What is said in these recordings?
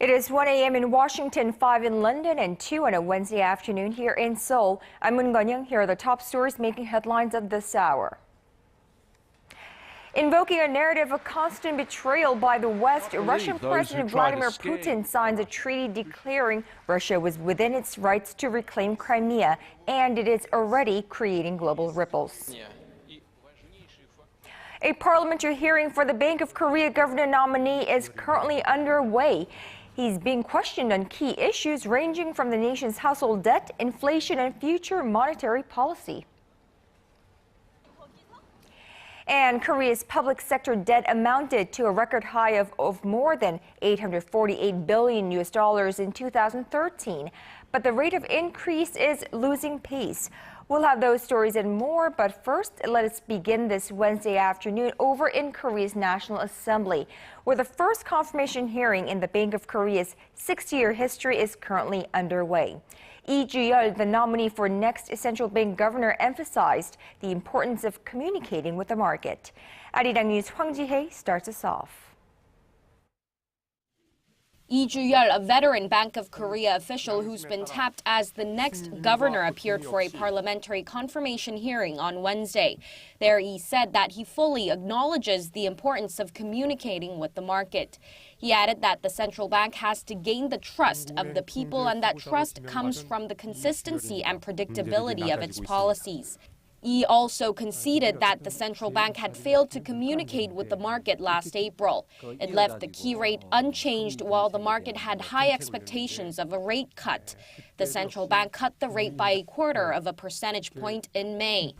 It is 1 a.m. in Washington, 5 in London, and 2 on a Wednesday afternoon here in Seoul. I'm Moon Gun-young. Here are the top stories making headlines of this hour. Invoking a narrative of constant betrayal by the West, Russian President Vladimir Putin signs a treaty declaring Russia was within its rights to reclaim Crimea, and it is already creating global ripples. A parliamentary hearing for the Bank of Korea governor nominee is currently underway. He's being questioned on key issues ranging from the nation's household debt, inflation, and future monetary policy. And Korea's public sector debt amounted to a record high of more than $848 billion in 2013. But the rate of increase is losing pace. We'll have those stories and more, but first, let us begin this Wednesday afternoon over in Korea's National Assembly, where the first confirmation hearing in the Bank of Korea's 60-year history is currently underway. Lee Ju-yeol, the nominee for next central bank governor, emphasized the importance of communicating with the market. ARIRANG News Hwang Ji-hye starts us off. Lee Ju-yeol, a veteran Bank of Korea official who's been tapped as the next governor, appeared for a parliamentary confirmation hearing on Wednesday. There he said that he fully acknowledges the importance of communicating with the market. He added that the central bank has to gain the trust of the people, and that trust comes from the consistency and predictability of its policies. He also conceded that the central bank had failed to communicate with the market last April. It left the key rate unchanged while the market had high expectations of a rate cut. The central bank cut the rate by 1/4 of a percentage point in May.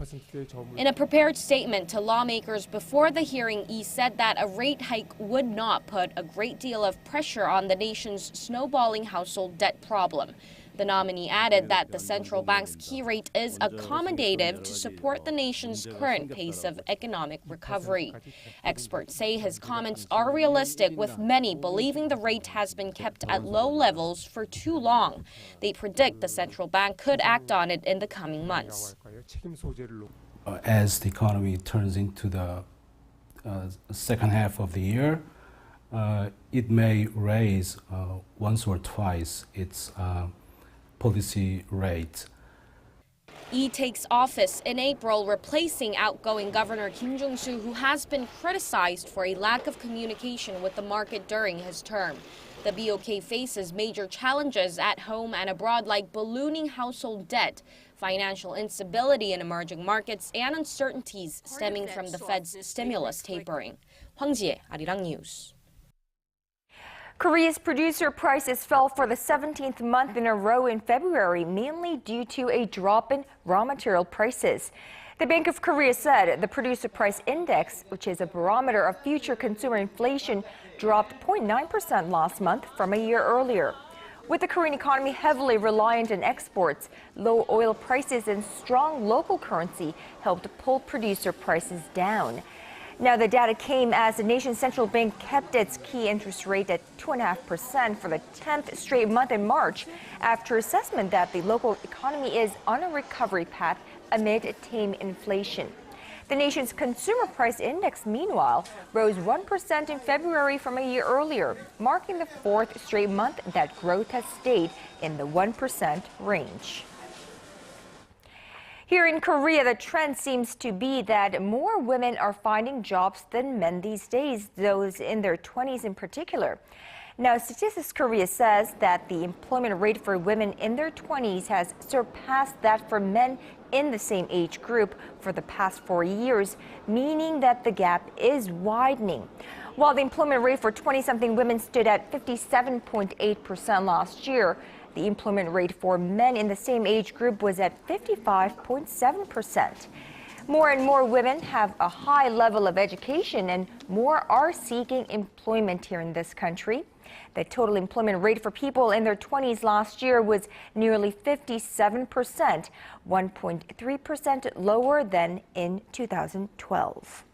In a prepared statement to lawmakers before the hearing, he said that a rate hike would not put a great deal of pressure on the nation's snowballing household debt problem. The nominee added that the central bank's key rate is accommodative to support the nation's current pace of economic recovery. Experts say his comments are realistic, with many believing the rate has been kept at low levels for too long. They predict the central bank could act on it in the coming months. As the economy turns into the second half of the year, it may raise once or twice its policy rate. He takes office in April, replacing outgoing Governor Kim Jong-soo, who has been criticized for a lack of communication with the market during his term. The BOK faces major challenges at home and abroad, like ballooning household debt, financial instability in emerging markets, and uncertainties stemming from the Fed's stimulus tapering. Hwang Ji-hye, ARIRANG News. Korea's producer prices fell for the 17th month in a row in February, mainly due to a drop in raw material prices. The Bank of Korea said the producer price index, which is a barometer of future consumer inflation, dropped 0.9% last month from a year earlier. With the Korean economy heavily reliant on exports, low oil prices and strong local currency helped pull producer prices down. Now, the data came as the nation's central bank kept its key interest rate at 2.5% for the 10th straight month in March, after assessment that the local economy is on a recovery path amid tame inflation. The nation's consumer price index, meanwhile, rose 1% in February from a year earlier, marking the 4th straight month that growth has stayed in the 1% range. Here in Korea, the trend seems to be that more women are finding jobs than men these days, those in their 20s in particular. Now, Statistics Korea says that the employment rate for women in their 20s has surpassed that for men in the same age group for the past 4 years, meaning that the gap is widening. While the employment rate for 20-something women stood at 57.8% last year, the employment rate for men in the same age group was at 55.7%. More and more women have a high level of education, and more are seeking employment here in this country. The total employment rate for people in their 20s last year was nearly 57%, 1.3% lower than in 2012.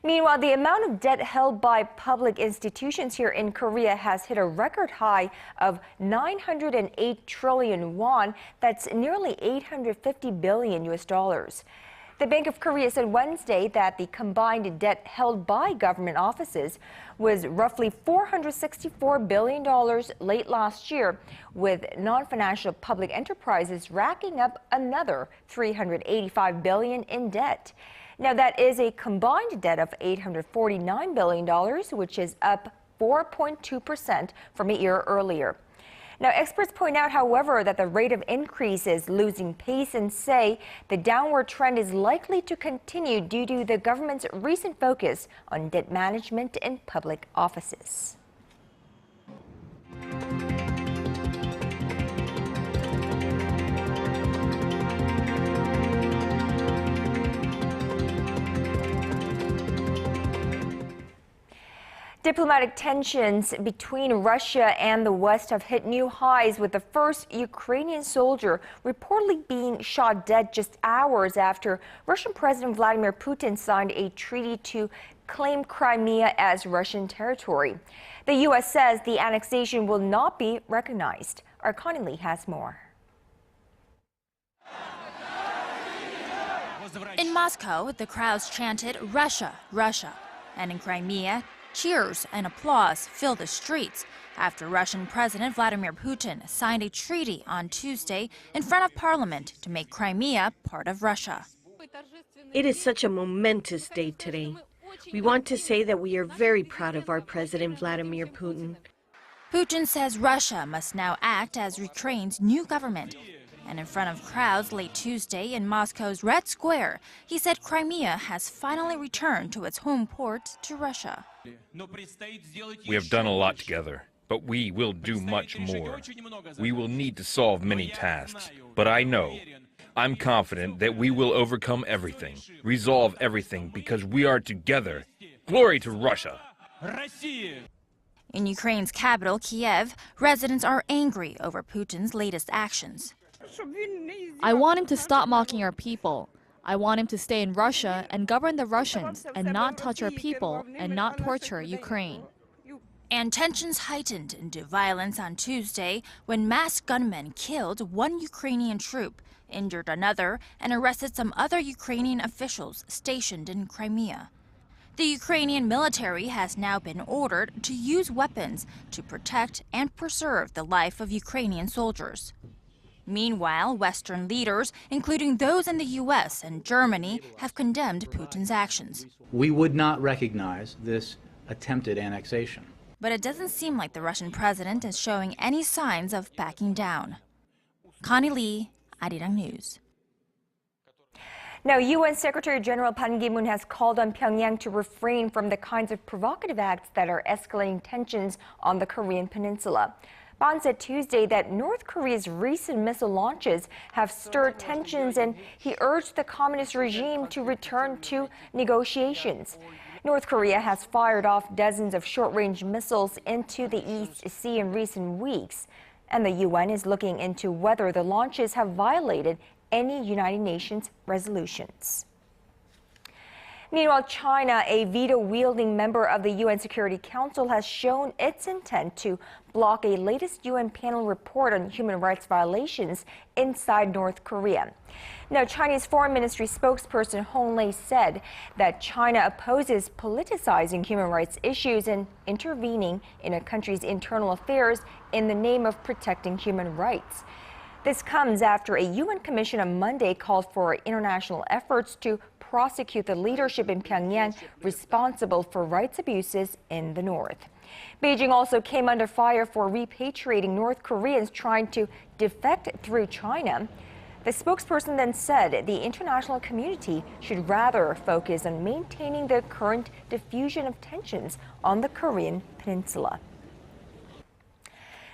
Meanwhile, the amount of debt held by public institutions here in Korea has hit a record high of 908 trillion won. That's nearly $850 billion. The Bank of Korea said Wednesday that the combined debt held by government offices was roughly $464 billion late last year, with non-financial public enterprises racking up another $385 billion in debt. Now, that is a combined debt of $849 billion, which is up 4.2% from a year earlier. Now, experts point out, however, that the rate of increase is losing pace and say the downward trend is likely to continue due to the government's recent focus on debt management in public offices. Diplomatic tensions between Russia and the West have hit new highs, with the first Ukrainian soldier reportedly being shot dead just hours after Russian President Vladimir Putin signed a treaty to claim Crimea as Russian territory. The U.S. says the annexation will not be recognized. Our Connie Lee has more. In Moscow, the crowds chanted "Russia, Russia," and in Crimea, cheers and applause filled the streets after Russian President Vladimir Putin signed a treaty on Tuesday in front of parliament to make Crimea part of Russia. It is such a momentous day today. We want to say that we are very proud of our President Vladimir Putin. Putin says Russia must now act as Ukraine's new government. And in front of crowds late Tuesday in Moscow's Red Square, he said Crimea has finally returned to its home port to Russia. We have done a lot together, but we will do much more. We will need to solve many tasks, but I'm confident that we will overcome everything, resolve everything, because we are together. Glory to Russia! In Ukraine's capital, Kiev, residents are angry over Putin's latest actions. I want him to stop mocking our people. I want him to stay in Russia and govern the Russians and not touch our people and not torture Ukraine. And tensions heightened into violence on Tuesday when masked gunmen killed one Ukrainian troop, injured another, and arrested some other Ukrainian officials stationed in Crimea. The Ukrainian military has now been ordered to use weapons to protect and preserve the life of Ukrainian soldiers. Meanwhile, Western leaders, including those in the U.S. and Germany, have condemned Putin's actions. We would not recognize this attempted annexation. But it doesn't seem like the Russian president is showing any signs of backing down. Connie Lee, ARIRANG News. Now, UN Secretary-General Ban KiMoon has called on Pyongyang to refrain from the kinds of provocative acts that are escalating tensions on the Korean peninsula. Ban said Tuesday that North Korea's recent missile launches have stirred tensions, and he urged the communist regime to return to negotiations. North Korea has fired off dozens of short-range missiles into the East Sea in recent weeks, and the UN is looking into whether the launches have violated any United Nations resolutions. Meanwhile, China, a veto-wielding member of the UN Security Council, has shown its intent to block a latest UN panel report on human rights violations inside North Korea. Now, Chinese Foreign Ministry spokesperson Hong Lei said that China opposes politicizing human rights issues and intervening in a country's internal affairs in the name of protecting human rights. This comes after a UN commission on Monday called for international efforts to prosecute the leadership in Pyongyang responsible for rights abuses in the north. Beijing also came under fire for repatriating North Koreans trying to defect through China. The spokesperson then said the international community should rather focus on maintaining the current diffusion of tensions on the Korean peninsula.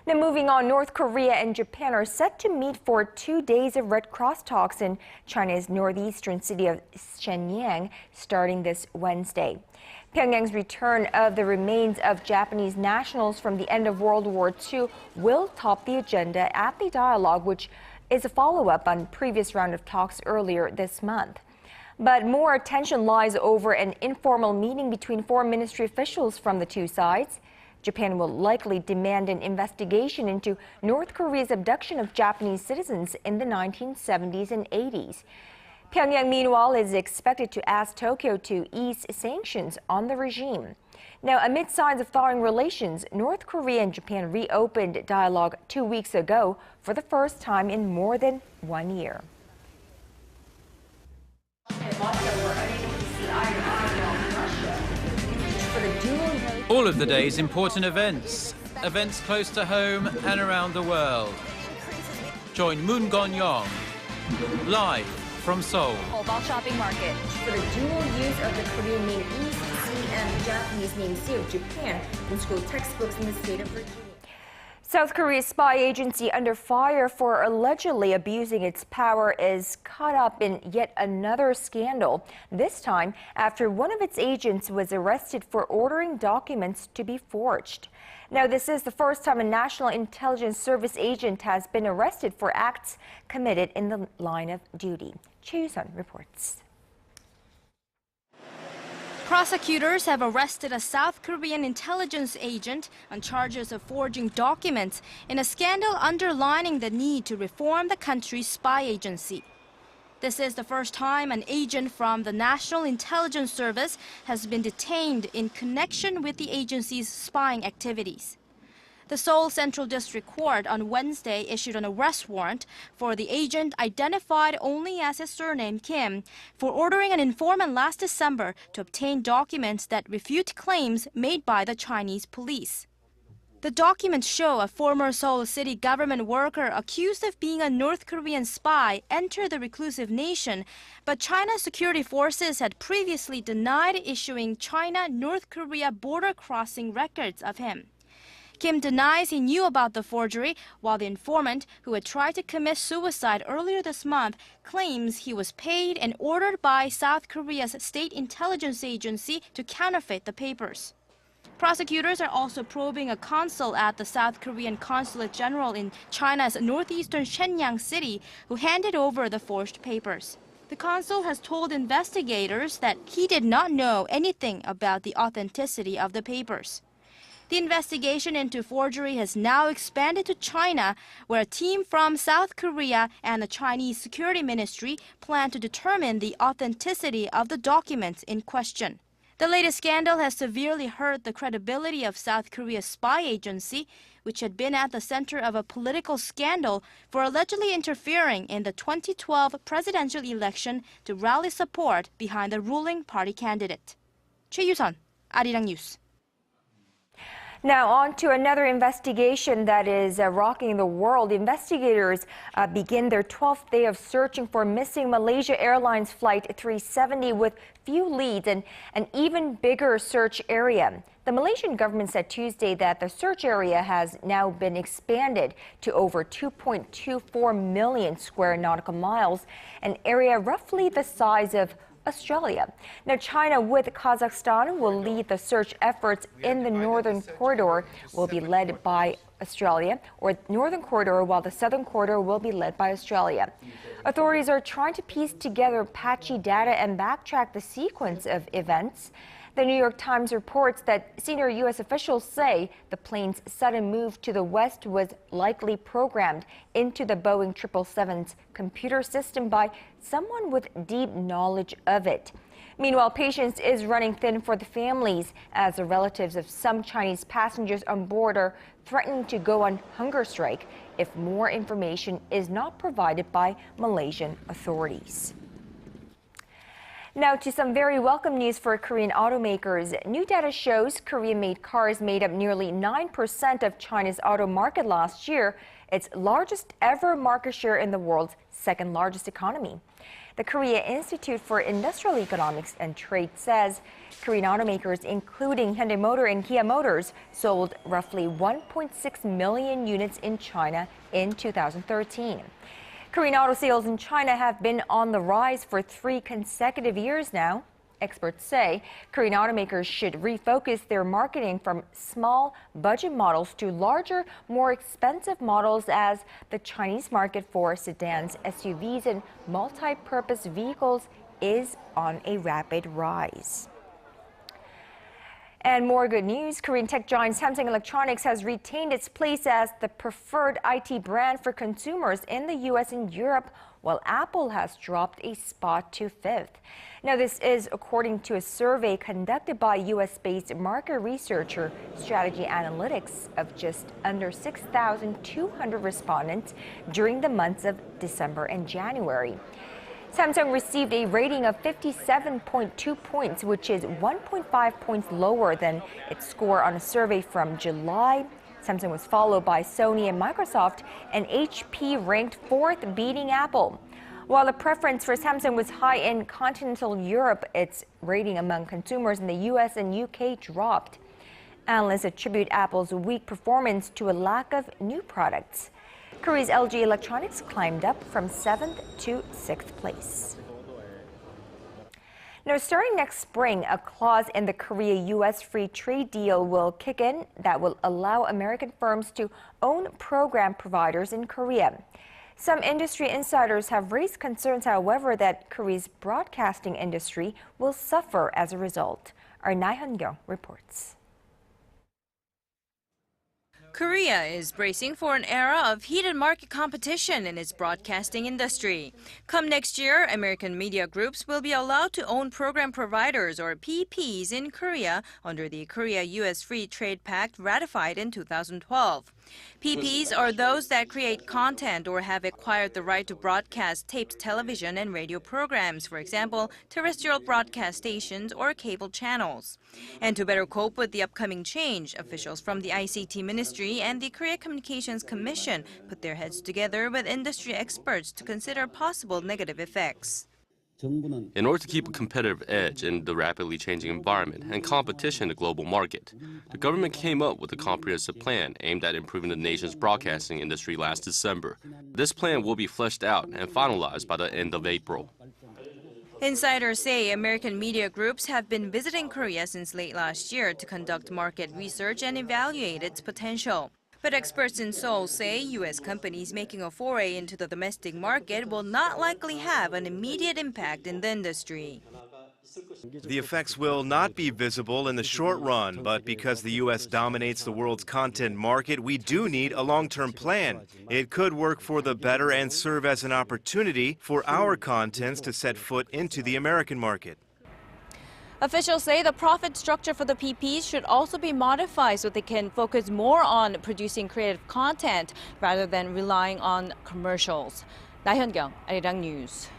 Now, moving on, North Korea and Japan are set to meet for 2 days of Red Cross talks in China's northeastern city of Shenyang starting this Wednesday. Pyongyang's return of the remains of Japanese nationals from the end of World War II will top the agenda at the dialogue, which is a follow-up on previous round of talks earlier this month. But more attention lies over an informal meeting between foreign ministry officials from the two sides. Japan will likely demand an investigation into North Korea's abduction of Japanese citizens in the 1970s and 80s. Pyongyang, meanwhile, is expected to ask Tokyo to ease sanctions on the regime. Now, amid signs of thawing relations, North Korea and Japan reopened dialogue 2 weeks ago for the first time in more than 1 year. All of the day's important events close to home and around the world. Join Moon Gon-yong live from Seoul. Mobile shopping market for the dual use of the Korean name East Sea and Japanese name Sea of Japan in school textbooks in the state of Virginia. South Korea's spy agency under fire for allegedly abusing its power is caught up in yet another scandal, this time after one of its agents was arrested for ordering documents to be forged. Now, this is the first time a National Intelligence Service agent has been arrested for acts committed in the line of duty. Choi Yoo-sun reports. Prosecutors have arrested a South Korean intelligence agent on charges of forging documents in a scandal underlining the need to reform the country's spy agency. This is the first time an agent from the National Intelligence Service has been detained in connection with the agency's spying activities. The Seoul Central District Court on Wednesday issued an arrest warrant for the agent identified only as his surname Kim for ordering an informant last December to obtain documents that refute claims made by the Chinese police. The documents show a former Seoul city government worker accused of being a North Korean spy entered the reclusive nation, but China's security forces had previously denied issuing China-North Korea border crossing records of him. Kim denies he knew about the forgery, while the informant, who had tried to commit suicide earlier this month, claims he was paid and ordered by South Korea's state intelligence agency to counterfeit the papers. Prosecutors are also probing a consul at the South Korean Consulate General in China's northeastern Shenyang city, who handed over the forged papers. The consul has told investigators that he did not know anything about the authenticity of the papers. The investigation into forgery has now expanded to China, where a team from South Korea and the Chinese Security Ministry plan to determine the authenticity of the documents in question. The latest scandal has severely hurt the credibility of South Korea's spy agency, which had been at the center of a political scandal for allegedly interfering in the 2012 presidential election to rally support behind the ruling party candidate. Choi Yoo-sun, ARIRANG News. Now on to another investigation that is rocking the world. Investigators begin their 12th day of searching for missing Malaysia Airlines Flight 370 with few leads and an even bigger search area. The Malaysian government said Tuesday that the search area has now been expanded to over 2.24 million square nautical miles, an area roughly the size of Australia. Now, China with Kazakhstan will lead the search efforts in the northern corridor will be led by Australia, or northern corridor, while the southern corridor will be led by Australia. Authorities are trying to piece together patchy data and backtrack the sequence of events. The New York Times reports that senior U.S. officials say the plane's sudden move to the west was likely programmed into the Boeing 777's computer system by someone with deep knowledge of it. Meanwhile, patience is running thin for the families as the relatives of some Chinese passengers on board are threatening to go on hunger strike if more information is not provided by Malaysian authorities. Now to some very welcome news for Korean automakers. New data shows Korean-made cars made up nearly 9% of China's auto market last year, its largest ever market share in the world's second largest economy. The Korea Institute for Industrial Economics and Trade says Korean automakers, including Hyundai Motor and Kia Motors, sold roughly 1.6 million units in China in 2013. Korean auto sales in China have been on the rise for 3 consecutive years now. Experts say Korean automakers should refocus their marketing from small budget models to larger, more expensive models as the Chinese market for sedans, SUVs, and multi-purpose vehicles is on a rapid rise. And more good news, Korean tech giant Samsung Electronics has retained its place as the preferred IT brand for consumers in the US and Europe, while Apple has dropped a spot to 5th. Now, this is according to a survey conducted by US-based market researcher Strategy Analytics of just under 6,200 respondents during the months of December and January. Samsung received a rating of 57.2 points, which is 1.5 points lower than its score on a survey from July. Samsung was followed by Sony and Microsoft, and HP ranked 4th, beating Apple. While the preference for Samsung was high in continental Europe, its rating among consumers in the US and UK dropped. Analysts attribute Apple's weak performance to a lack of new products. Korea's LG Electronics climbed up from 7th to 6th place. Now, starting next spring, a clause in the Korea-US free trade deal will kick in that will allow American firms to own program providers in Korea. Some industry insiders have raised concerns, however, that Korea's broadcasting industry will suffer as a result. Our Na Hyun-kyung reports. Korea is bracing for an era of heated market competition in its broadcasting industry. Come next year, American media groups will be allowed to own program providers, or PPs, in Korea under the Korea-US Free Trade Pact ratified in 2012. PPs are those that create content or have acquired the right to broadcast taped television and radio programs, for example, terrestrial broadcast stations or cable channels. And to better cope with the upcoming change, officials from the ICT Ministry and the Korea Communications Commission put their heads together with industry experts to consider possible negative effects. In order to keep a competitive edge in the rapidly changing environment and competition in the global market, the government came up with a comprehensive plan aimed at improving the nation's broadcasting industry last December. This plan will be fleshed out and finalized by the end of April. Insiders say American media groups have been visiting Korea since late last year to conduct market research and evaluate its potential. But experts in Seoul say U.S. companies making a foray into the domestic market will not likely have an immediate impact in the industry. The effects will not be visible in the short run, but because the U.S. dominates the world's content market, we do need a long-term plan. It could work for the better and serve as an opportunity for our contents to set foot into the American market. Officials say the profit structure for the PPs should also be modified so they can focus more on producing creative content rather than relying on commercials. Na Hyun-kyung, ARIRANG News.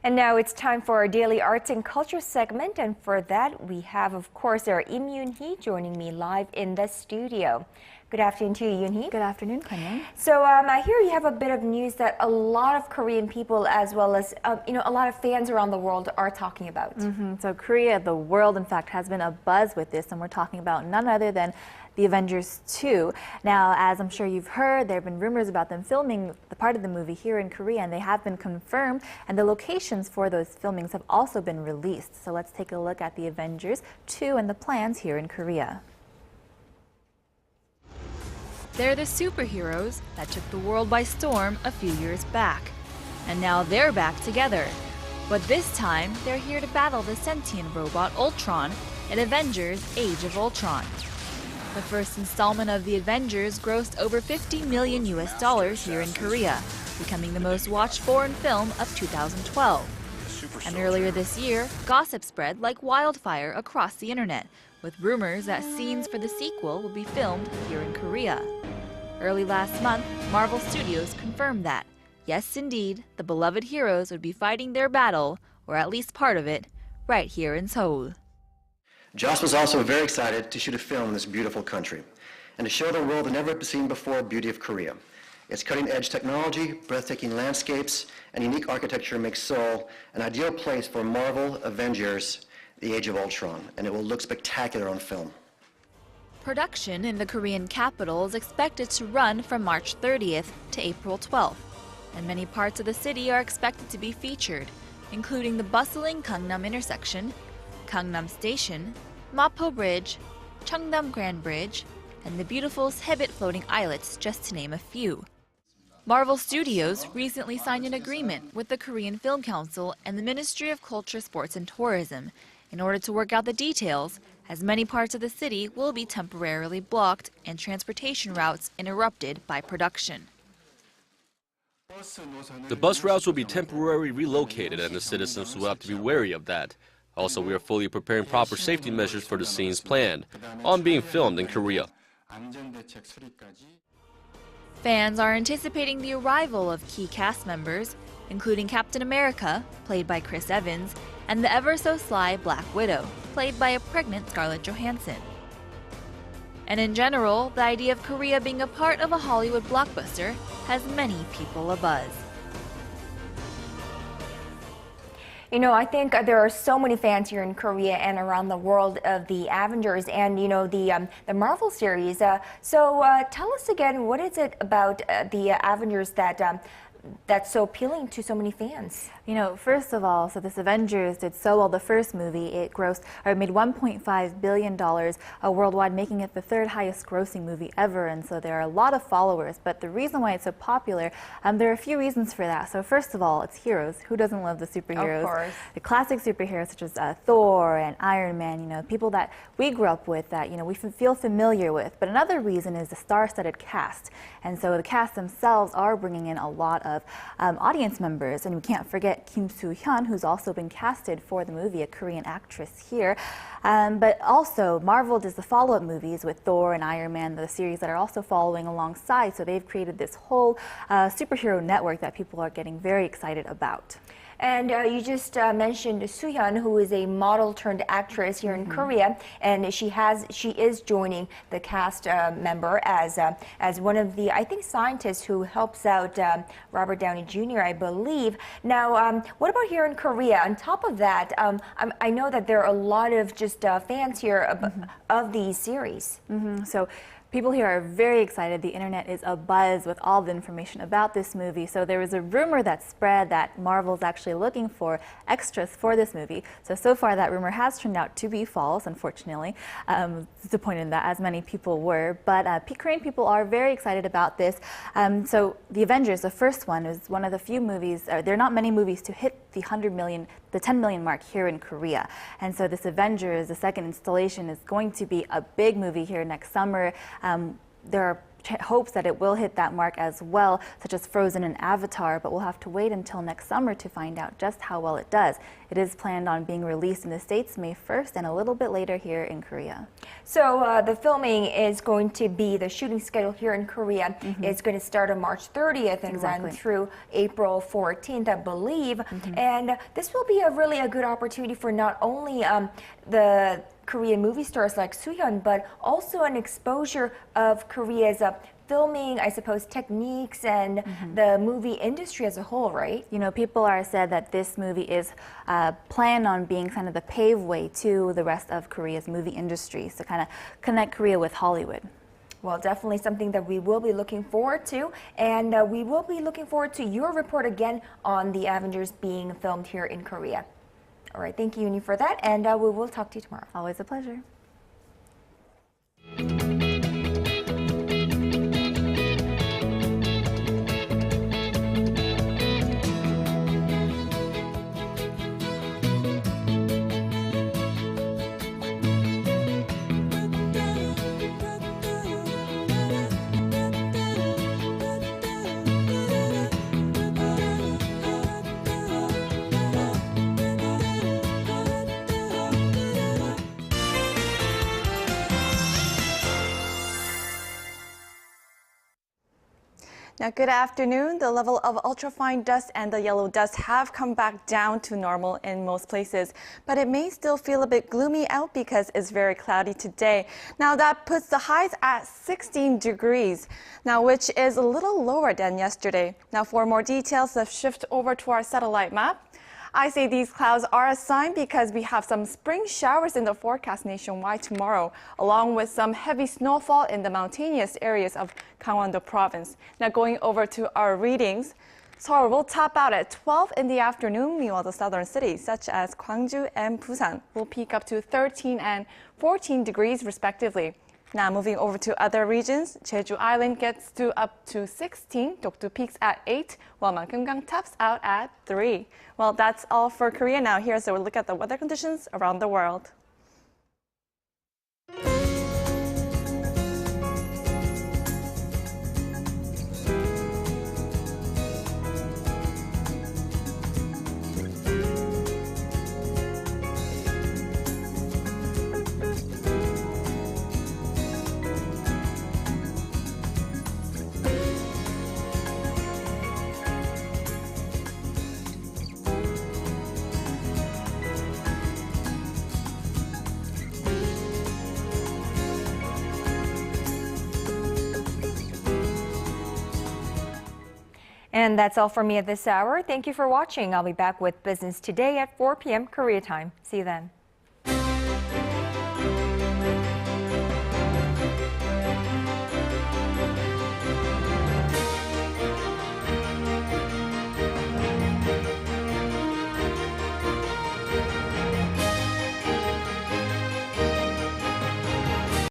And now it's time for our daily arts and culture segment. And for that, we have, of course, our Im Yoon-hee joining me live in the studio. Good afternoon to you, Yoon-hee. Good afternoon, KwonYoung. So I hear you have a bit of news that a lot of Korean people, as well as a lot of fans around the world, are talking about. So Korea, the world, in fact, has been abuzz with this, and we're talking about none other than The Avengers 2. Now, as I'm sure you've heard, there have been rumors about them filming the part of the movie here in Korea, and they have been confirmed, and the locations for those filmings have also been released. So let's take a look at The Avengers 2 and the plans here in Korea. They're the superheroes that took the world by storm a few years back. And now they're back together. But this time, they're here to battle the sentient robot Ultron in Avengers Age of Ultron. The first installment of The Avengers grossed over $50 million here in Korea, becoming the most watched foreign film of 2012. And earlier this year, gossip spread like wildfire across the internet, with rumors that scenes for the sequel will be filmed here in Korea. Early last month, Marvel Studios confirmed that, yes indeed, the beloved heroes would be fighting their battle, or at least part of it, right here in Seoul. Joss was also very excited to shoot a film in this beautiful country and to show the world the never-seen-before beauty of Korea. Its cutting-edge technology, breathtaking landscapes, and unique architecture makes Seoul an ideal place for Marvel Avengers: The Age of Ultron, and it will look spectacular on film. Production in the Korean capital is expected to run from March 30th to April 12th, and many parts of the city are expected to be featured, including the bustling Gangnam intersection, Gangnam Station, Mapo Bridge, Cheongdam Grand Bridge, and the beautiful Sebit floating islets, just to name a few. Marvel Studios recently signed an agreement with the Korean Film Council and the Ministry of Culture, Sports and Tourism in order to work out the details, as many parts of the city will be temporarily blocked and transportation routes interrupted by production. The bus routes will be temporarily relocated, and the citizens will have to be wary of that. Also, we are fully preparing proper safety measures for the scenes planned on being filmed in Korea. Fans are anticipating the arrival of key cast members, including Captain America, played by Chris Evans, and the ever-so-sly Black Widow, played by a pregnant Scarlett Johansson. And in general, the idea of Korea being a part of a Hollywood blockbuster has many people abuzz. You know, I think there are so many fans here in Korea and around the world of the Avengers and, you know, the Marvel series. So tell us again, what is it about the Avengers that's so appealing to so many fans? You know, first of all, so this Avengers did so well. The first movie, it made $1.5 billion worldwide, making it the third highest grossing movie ever. And so there are a lot of followers. But the reason why it's so popular, there are a few reasons for that. So first of all, it's heroes. Who doesn't love the superheroes? Of course. The classic superheroes such as Thor and Iron Man, you know, people that we grew up with, that, you know, we feel familiar with. But another reason is the star-studded cast. And so the cast themselves are bringing in a lot of audience members. And we can't forget Kim Soo-hyun, who's also been casted for the movie, a Korean actress here. But also, Marvel does the follow-up movies with Thor and Iron Man, the series that are also following alongside. So they've created this whole superhero network that people are getting very excited about. And you just mentioned Soo-hyun, who is a model turned actress here in Korea, and she is joining the cast member as one of the, I think, scientists who helps out Robert Downey Jr., I believe. Now, what about here in Korea? On top of that, I know that there are a lot of just fans here of these series. So people here are very excited. The internet is abuzz with all the information about this movie. So there was a rumor that spread that Marvel's actually looking for extras for this movie. So far that rumor has turned out to be false, unfortunately. Disappointed in that, as many people were. But Korean people are very excited about this. So The Avengers, the first one, is one of the few movies, there are not many movies to hit the 10 million mark here in Korea. And so this Avengers, the second installation, is going to be a big movie here next summer. There are hopes that it will hit that mark as well, such as Frozen and Avatar, but we'll have to wait until next summer to find out just how well it does. It is planned on being released in the States May 1st and a little bit later here in Korea. So the filming is going to be, the shooting schedule here in Korea is going to start on March 30th and run through April 14th, I believe. And this will be really a good opportunity for not only the Korean movie stars like Soo-hyun, but also an exposure of Korea's filming, I suppose, techniques and the movie industry as a whole, right? You know, people are said that this movie is planned on being kind of the paveway to the rest of Korea's movie industry, so kind of connect Korea with Hollywood. Well, definitely something that we will be looking forward to, and we will be looking forward to your report again on the Avengers being filmed here in Korea. All right, thank you, Uni, for that, and we will talk to you tomorrow. Always a pleasure. Now, good afternoon. The level of ultrafine dust and the yellow dust have come back down to normal in most places, but it may still feel a bit gloomy out because it's very cloudy today. Now, that puts the highs at 16 degrees, now which is a little lower than yesterday. Now, for more details, let's shift over to our satellite map. I say these clouds are a sign because we have some spring showers in the forecast nationwide tomorrow, along with some heavy snowfall in the mountainous areas of Gangwon-do province. Now going over to our readings, Seoul will top out at 12 in the afternoon, meanwhile the southern cities such as Gwangju and Busan will peak up to 13 and 14 degrees respectively. Now moving over to other regions, Jeju Island gets up to 16, Dokdo peaks at 8, while Mankumgang tops out at 3. Well, that's all for Korea now. Here's a look at the weather conditions around the world. And that's all for me at this hour. Thank you for watching. I'll be back with Business Today at 4 p.m. Korea time. See you then.